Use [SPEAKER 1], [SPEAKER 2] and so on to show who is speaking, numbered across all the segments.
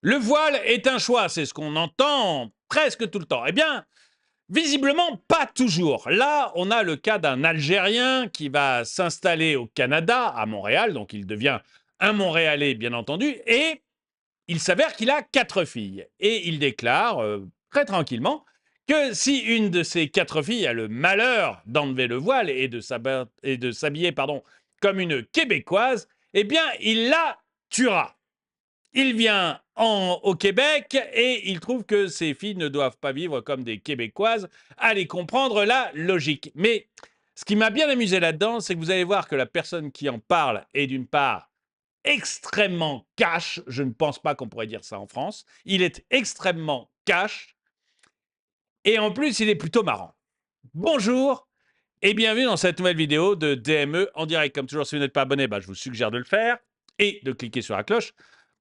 [SPEAKER 1] Le voile est un choix, c'est ce qu'on entend presque tout le temps. Eh bien, visiblement, pas toujours. Là, on a le cas d'un Algérien qui va s'installer au Canada, à Montréal, donc il devient un Montréalais, bien entendu, et il s'avère qu'il a 4 filles. Et il déclare, très tranquillement, que si une de ces 4 filles a le malheur d'enlever le voile et de s'habiller comme une Québécoise, eh bien, il la tuera. Il vient au Québec et il trouve que ces filles ne doivent pas vivre comme des Québécoises. Allez comprendre la logique. Mais ce qui m'a bien amusé là-dedans, c'est que vous allez voir que la personne qui en parle est d'une part extrêmement cash. Je ne pense pas qu'on pourrait dire ça en France. Il est extrêmement cash et en plus, il est plutôt marrant. Bonjour et bienvenue dans cette nouvelle vidéo de DME en direct. Comme toujours, si vous n'êtes pas abonné, je vous suggère de le faire et de cliquer sur la cloche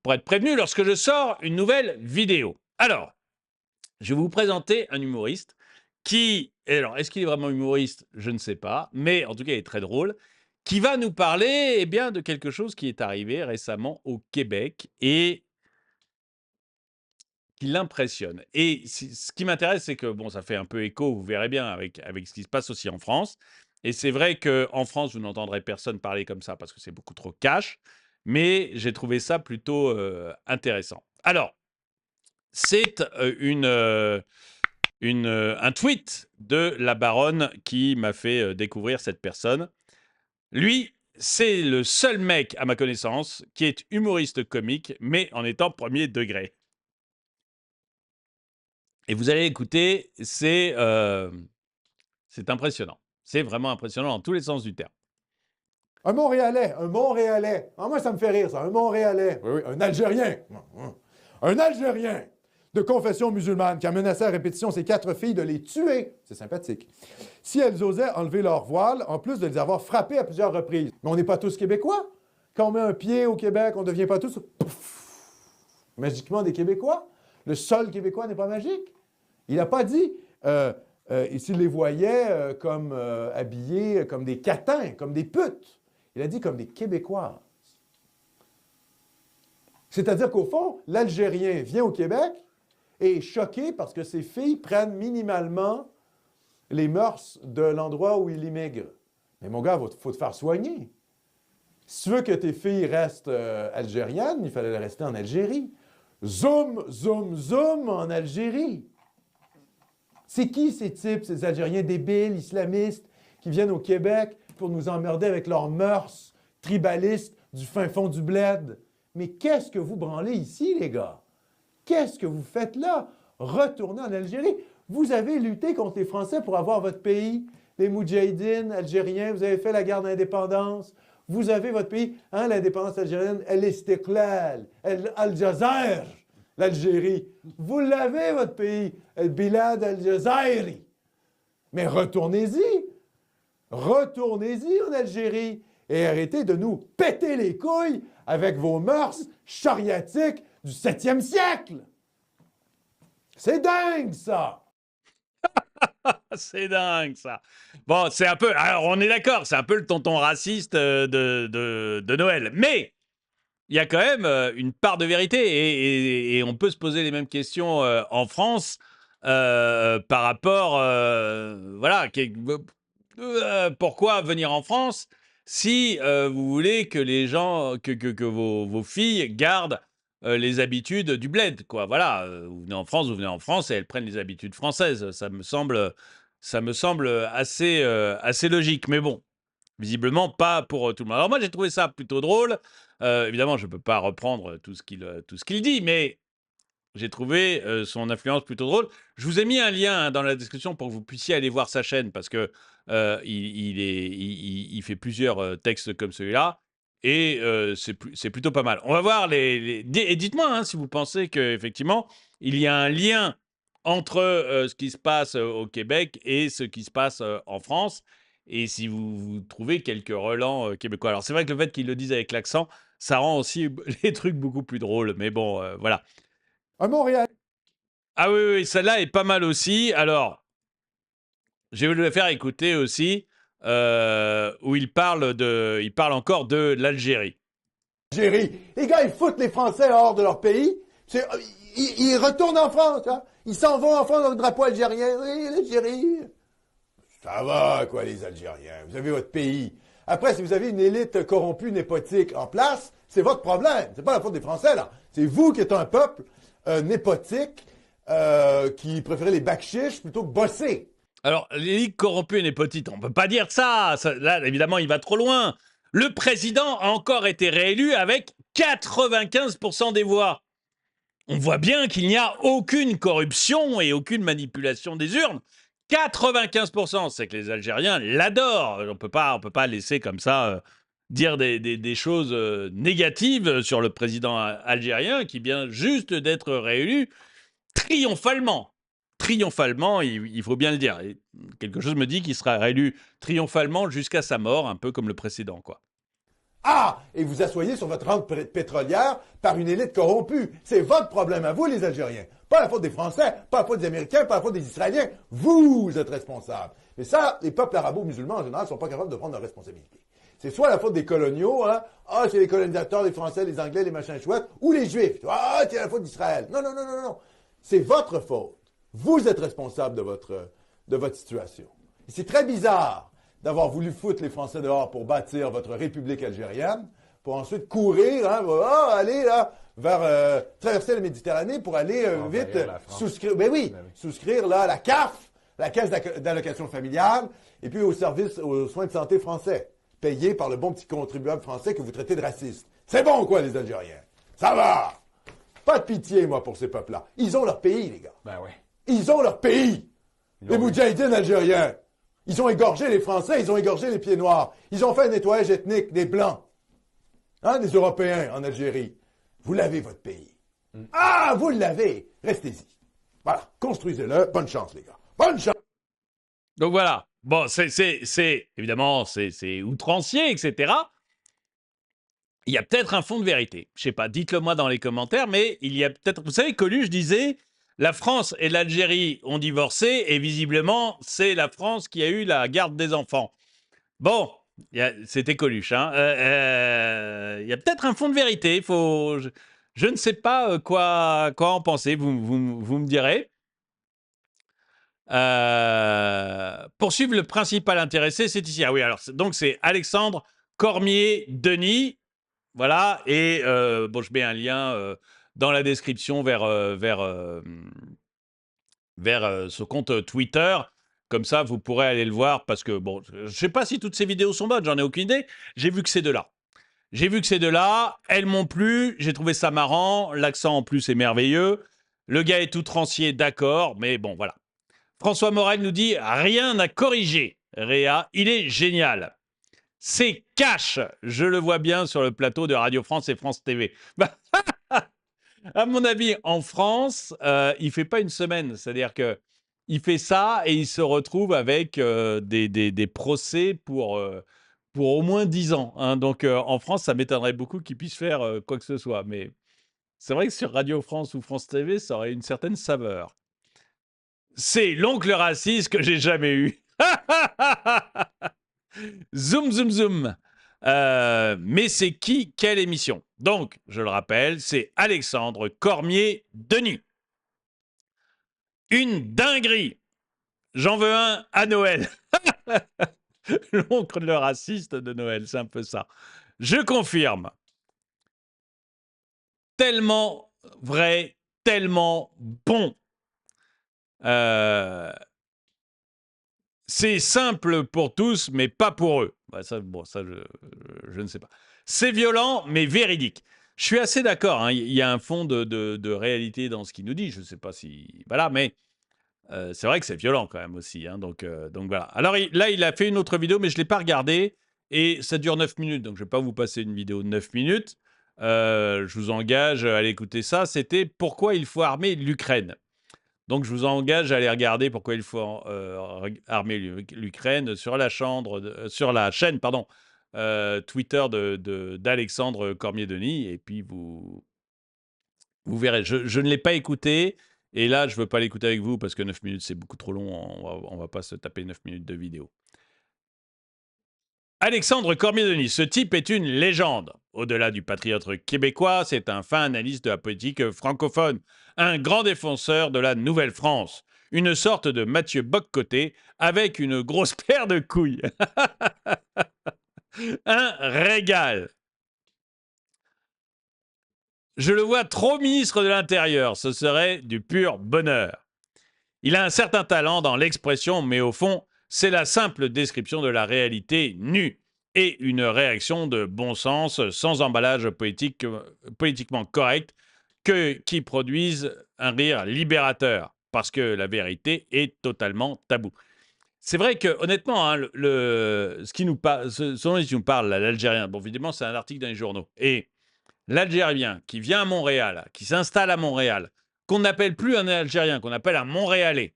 [SPEAKER 1] pour être prévenu lorsque je sors une nouvelle vidéo. Alors, je vais vous présenter un humoriste qui, alors est-ce qu'il est vraiment humoriste? Je ne sais pas, mais en tout cas, il est très drôle, qui va nous parler de quelque chose qui est arrivé récemment au Québec et qui l'impressionne. Et ce qui m'intéresse, c'est que, bon, ça fait un peu écho, vous verrez bien, avec ce qui se passe aussi en France. Et c'est vrai qu'en France, vous n'entendrez personne parler comme ça parce que c'est beaucoup trop cash, mais j'ai trouvé ça plutôt intéressant. Alors, c'est un tweet de la baronne qui m'a fait découvrir cette personne. Lui, c'est le seul mec, à ma connaissance, qui est humoriste comique, mais en étant premier degré. Et vous allez écouter, c'est impressionnant. C'est vraiment impressionnant dans tous les sens du terme.
[SPEAKER 2] Un Montréalais, un Montréalais. Ah, moi, ça me fait rire, ça. Un Montréalais. Oui, oui, un Algérien. Un Algérien de confession musulmane qui a menacé à répétition ses 4 filles de les tuer. C'est sympathique. Si elles osaient enlever leur voile, en plus de les avoir frappées à plusieurs reprises. Mais on n'est pas tous Québécois. Quand on met un pied au Québec, on ne devient pas tous magiquement des Québécois. Le sol québécois n'est pas magique. Il n'a pas dit... et s'il les voyait comme habillés comme des catins, comme des putes. Il a dit comme des Québécoises. C'est-à-dire qu'au fond, l'Algérien vient au Québec et est choqué parce que ses filles prennent minimalement les mœurs de l'endroit où il immigre. Mais mon gars, il faut te faire soigner. Si tu veux que tes filles restent algériennes, il fallait les rester en Algérie. Zoom, zoom, zoom en Algérie. C'est qui ces types, ces Algériens débiles, islamistes, qui viennent au Québec pour nous emmerder avec leurs mœurs tribalistes du fin fond du bled? Mais qu'est-ce que vous branlez ici, les gars? Qu'est-ce que vous faites là? Retournez en Algérie. Vous avez lutté contre les Français pour avoir votre pays. Les Moudjahidines algériens, vous avez fait la guerre d'indépendance. Vous avez votre pays, hein, l'indépendance algérienne, El-Istiqlal, Al-Jazair, l'Algérie. Vous l'avez, votre pays, El-Bilad al-Jazairi. Mais retournez-y. Retournez-y en Algérie et arrêtez de nous péter les couilles avec vos mœurs chariatiques du 7e siècle. C'est dingue, ça!
[SPEAKER 1] C'est dingue, ça. Bon, c'est un peu... Alors, on est d'accord, c'est un peu le tonton raciste de Noël. Mais il y a quand même une part de vérité. Et on peut se poser les mêmes questions en France par rapport... voilà, pourquoi venir en France si vous voulez que les gens, que vos filles gardent les habitudes du bled, quoi. Voilà, vous venez en France et elles prennent les habitudes françaises. Ça me semble assez logique. Mais bon, visiblement pas pour tout le monde. Alors moi, j'ai trouvé ça plutôt drôle. Évidemment, je ne peux pas reprendre tout ce qu'il dit, mais j'ai trouvé son influence plutôt drôle. Je vous ai mis un lien dans la description pour que vous puissiez aller voir sa chaîne parce que il fait plusieurs textes comme celui-là et c'est plutôt pas mal. On va voir et dites-moi si vous pensez qu'effectivement il y a un lien entre ce qui se passe au Québec et ce qui se passe en France et si vous trouvez quelques relents québécois. Alors c'est vrai que le fait qu'ils le disent avec l'accent, ça rend aussi les trucs beaucoup plus drôles. Mais bon, voilà.
[SPEAKER 2] Un Montréalais.
[SPEAKER 1] Ah oui, oui, celle-là est pas mal aussi. Alors, je vais le faire écouter aussi, où il parle encore de l'Algérie.
[SPEAKER 2] Algérie. Les gars, ils foutent les Français hors de leur pays, Ils retournent en France, hein? Ils s'en vont en France dans le drapeau algérien. Oui, l'Algérie. Ça va, quoi, les Algériens. Vous avez votre pays. Après, si vous avez une élite corrompue, népotique en place, c'est votre problème. C'est pas la faute des Français, là. C'est vous qui êtes un peuple népotique qui préférez les bacs chiches plutôt que bosser.
[SPEAKER 1] Alors, l'élite corrompue et népotite, on ne peut pas dire ça. Là, évidemment, il va trop loin. Le président a encore été réélu avec 95% des voix. On voit bien qu'il n'y a aucune corruption et aucune manipulation des urnes. 95%, c'est que les Algériens l'adorent. On peut pas laisser comme ça dire des choses négatives sur le président algérien qui vient juste d'être réélu triomphalement. Triomphalement, il faut bien le dire. Et quelque chose me dit qu'il sera réélu triomphalement jusqu'à sa mort, un peu comme le précédent, quoi.
[SPEAKER 2] Ah! Et vous asseyez sur votre rente pétrolière par une élite corrompue. C'est votre problème à vous, les Algériens. Pas la faute des Français, pas la faute des Américains, pas la faute des Israéliens. Vous êtes responsables. Mais ça, les peuples arabo-musulmans, en général, ne sont pas capables de prendre leurs responsabilités. C'est soit la faute des coloniaux, hein. Ah, c'est les colonisateurs, les Français, les Anglais, les machins chouettes, ou les Juifs. Ah, c'est la faute d'Israël. Non, non, non, non, non. C'est votre faute. Vous êtes responsable de votre situation. Et c'est très bizarre d'avoir voulu foutre les Français dehors pour bâtir votre République algérienne, pour ensuite courir, hein, aller là, vers traverser la Méditerranée pour aller vite souscrire, souscrire là la CAF, la Caisse d'allocation familiale, et puis au service aux soins de santé français, payé par le bon petit contribuable français que vous traitez de raciste. C'est bon quoi les Algériens? Ça va! Pas de pitié moi pour ces peuples-là. Ils ont leur pays les gars.
[SPEAKER 3] Ben ouais.
[SPEAKER 2] Ils ont leur pays. Les Moudjahidines algériens. Ils ont égorgé les Français, ils ont égorgé les pieds noirs. Ils ont fait un nettoyage ethnique des Blancs. Hein, des Européens en Algérie. Vous l'avez, votre pays. Ah, vous l'avez. Restez-y. Voilà, construisez-le. Bonne chance, les gars. Bonne chance.
[SPEAKER 1] Donc voilà. Bon, évidemment, c'est outrancier, etc. Il y a peut-être un fond de vérité. Je sais pas, dites-le moi dans les commentaires, mais il y a peut-être... Vous savez, Coluche disait... La France et l'Algérie ont divorcé et visiblement, c'est la France qui a eu la garde des enfants. Bon, c'était Coluche. Hein. Y a peut-être un fond de vérité. Je ne sais pas quoi en penser. Vous me direz. Poursuivre le principal intéressé, c'est ici. Ah oui, alors donc c'est Alexandre Cormier-Denis. Voilà, et bon, je mets un lien dans la description vers ce compte Twitter. Comme ça, vous pourrez aller le voir parce que, bon, je ne sais pas si toutes ces vidéos sont bonnes, j'en ai aucune idée. J'ai vu que c'est de là. Elles m'ont plu, j'ai trouvé ça marrant, l'accent en plus est merveilleux. Le gars est outrancier, d'accord, mais bon, voilà. François Morel nous dit « Rien à corriger, Réa, il est génial ». C'est cash, je le vois bien sur le plateau de Radio France et France TV. À mon avis, en France, il fait pas une semaine. C'est-à-dire que il fait ça et il se retrouve avec des procès pour au moins 10 ans. Hein. Donc, en France, ça m'étonnerait beaucoup qu'il puisse faire quoi que ce soit. Mais c'est vrai que sur Radio France ou France TV, ça aurait une certaine saveur. C'est l'oncle raciste que j'ai jamais eu. Zoom, zoom, zoom. Mais c'est qui, quelle émission? Donc, je le rappelle, c'est Alexandre Cormier-Denis. Une dinguerie. J'en veux un à Noël. L'oncle le raciste de Noël, c'est un peu ça. Je confirme. Tellement vrai, tellement bon. C'est simple pour tous, mais pas pour eux. Bah, ça, je ne sais pas. C'est violent, mais véridique. Je suis assez d'accord. Hein. Il y a un fond de réalité dans ce qu'il nous dit. Je ne sais pas si... Voilà, mais c'est vrai que c'est violent quand même aussi. Hein. Donc voilà. Alors là, il a fait une autre vidéo, mais je ne l'ai pas regardée. Et ça dure 9 minutes. Donc je ne vais pas vous passer une vidéo de 9 minutes. Je vous engage à aller écouter ça. C'était « Pourquoi il faut armer l'Ukraine ?» Donc, je vous engage à aller regarder pourquoi il faut armer l'Ukraine sur la chaîne Twitter d'Alexandre Cormier-Denis. Et puis, vous verrez. Je ne l'ai pas écouté. Et là, je ne veux pas l'écouter avec vous parce que 9 minutes, c'est beaucoup trop long. On va pas se taper 9 minutes de vidéo. Alexandre Cormier-Denis, ce type est une légende. Au-delà du patriote québécois, c'est un fin analyste de la politique francophone, un grand défenseur de la Nouvelle-France, une sorte de Mathieu Bock-Côté avec une grosse paire de couilles. Un régal. Je le vois trop ministre de l'Intérieur, ce serait du pur bonheur. Il a un certain talent dans l'expression, mais au fond, c'est la simple description de la réalité nue et une réaction de bon sens, sans emballage politiquement correct, qui produisent un rire libérateur, parce que la vérité est totalement taboue. C'est vrai que, honnêtement, hein, ce dont il nous parle, l'Algérien, bon, évidemment, c'est un article dans les journaux. Et l'Algérien qui vient à Montréal, qui s'installe à Montréal, qu'on n'appelle plus un Algérien, qu'on appelle un Montréalais,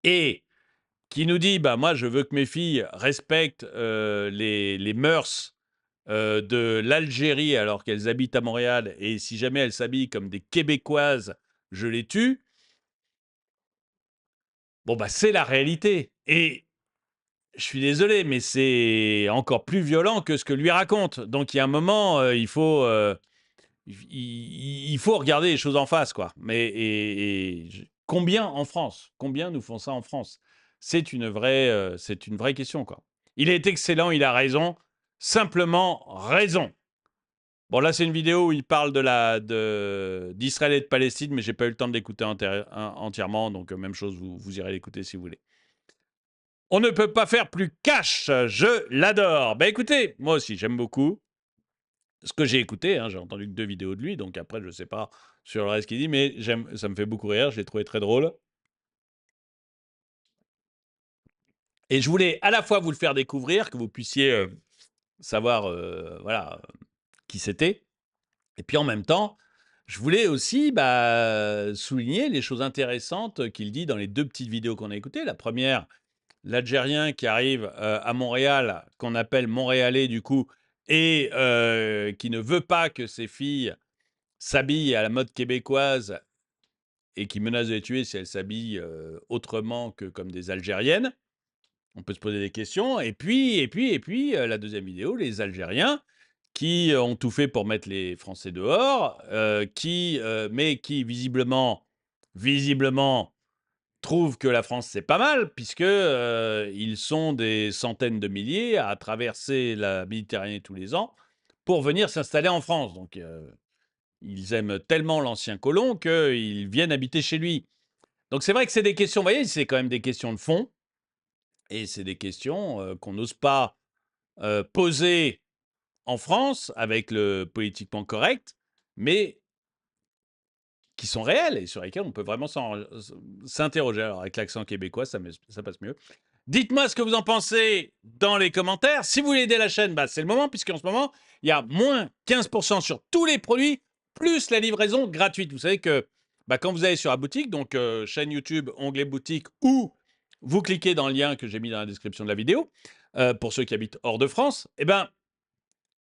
[SPEAKER 1] et qui nous dit bah, moi, je veux que mes filles respectent les mœurs de l'Algérie alors qu'elles habitent à Montréal, et si jamais elles s'habillent comme des Québécoises, je les tue. Bon, bah, c'est la réalité. Et je suis désolé, mais c'est encore plus violent que ce que lui raconte. Donc, il y a un moment, il faut regarder les choses en face, quoi. Combien en France? Combien nous font ça en France? C'est une vraie question, quoi. Il est excellent, il a raison. Simplement raison. Bon, là, c'est une vidéo où il parle d'Israël et de Palestine, mais j'ai pas eu le temps de l'écouter entièrement, donc même chose, vous irez l'écouter si vous voulez. On ne peut pas faire plus cash, je l'adore. Ben écoutez, moi aussi, j'aime beaucoup ce que j'ai écouté, hein, j'ai entendu que 2 vidéos de lui, donc après, je ne sais pas sur le reste qu'il dit, mais ça me fait beaucoup rire, je l'ai trouvé très drôle. Et je voulais à la fois vous le faire découvrir, que vous puissiez savoir voilà, qui c'était, et puis en même temps, je voulais aussi souligner les choses intéressantes qu'il dit dans les 2 petites vidéos qu'on a écoutées. La première, l'Algérien qui arrive à Montréal, qu'on appelle Montréalais du coup, et qui ne veut pas que ses filles s'habillent à la mode québécoise et qui menace de les tuer si elles s'habillent autrement que comme des Algériennes. On peut se poser des questions. Et puis la deuxième vidéo, les Algériens qui ont tout fait pour mettre les Français dehors, mais qui visiblement trouvent que la France c'est pas mal, puisque ils sont des centaines de milliers à traverser la Méditerranée tous les ans pour venir s'installer en France. Donc ils aiment tellement l'ancien colon qu'ils viennent habiter chez lui. Donc c'est vrai que c'est des questions, vous voyez, c'est quand même des questions de fond, et c'est des questions qu'on n'ose pas poser en France avec le politiquement correct, mais qui sont réelles et sur lesquelles on peut vraiment s'interroger. Alors avec l'accent québécois, ça passe mieux. Dites-moi ce que vous en pensez dans les commentaires. Si vous voulez aider la chaîne, c'est le moment, puisqu'en ce moment, il y a moins 15% sur tous les produits, plus la livraison gratuite. Vous savez que quand vous allez sur la boutique, donc chaîne YouTube, onglet boutique, ou vous cliquez dans le lien que j'ai mis dans la description de la vidéo, pour ceux qui habitent hors de France,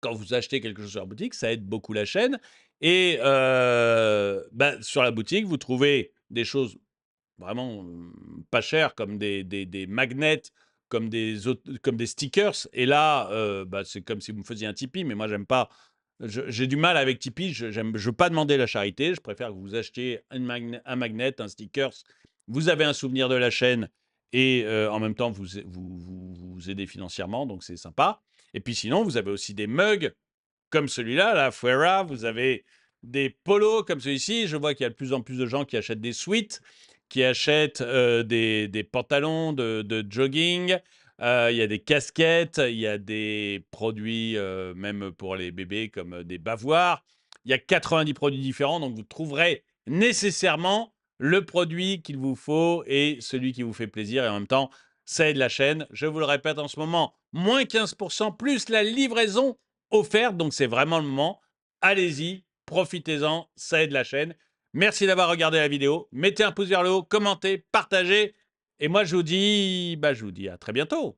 [SPEAKER 1] quand vous achetez quelque chose sur la boutique, ça aide beaucoup la chaîne. Et sur la boutique, vous trouvez des choses vraiment pas chères, comme des magnets, comme des stickers. Et là, c'est comme si vous me faisiez un Tipeee, mais moi, j'aime pas. J'ai du mal avec Tipeee. Je ne veux pas demander la charité. Je préfère que vous achetiez un magnet, un stickers. Vous avez un souvenir de la chaîne et en même temps, vous aidez financièrement. Donc, c'est sympa. Et puis sinon, vous avez aussi des mugs comme celui-là, la Fuera. Vous avez des polos comme celui-ci. Je vois qu'il y a de plus en plus de gens qui achètent des sweats, qui achètent des pantalons de jogging. Il y a des casquettes, il y a des produits même pour les bébés comme des bavoirs. Il y a 90 produits différents, donc vous trouverez nécessairement le produit qu'il vous faut et celui qui vous fait plaisir. Et en même temps, ça aide la chaîne. Je vous le répète en ce moment, moins 15% plus la livraison offerte. Donc c'est vraiment le moment. Allez-y, profitez-en, ça aide la chaîne. Merci d'avoir regardé la vidéo. Mettez un pouce vers le haut, commentez, partagez. Et moi, je vous dis à très bientôt.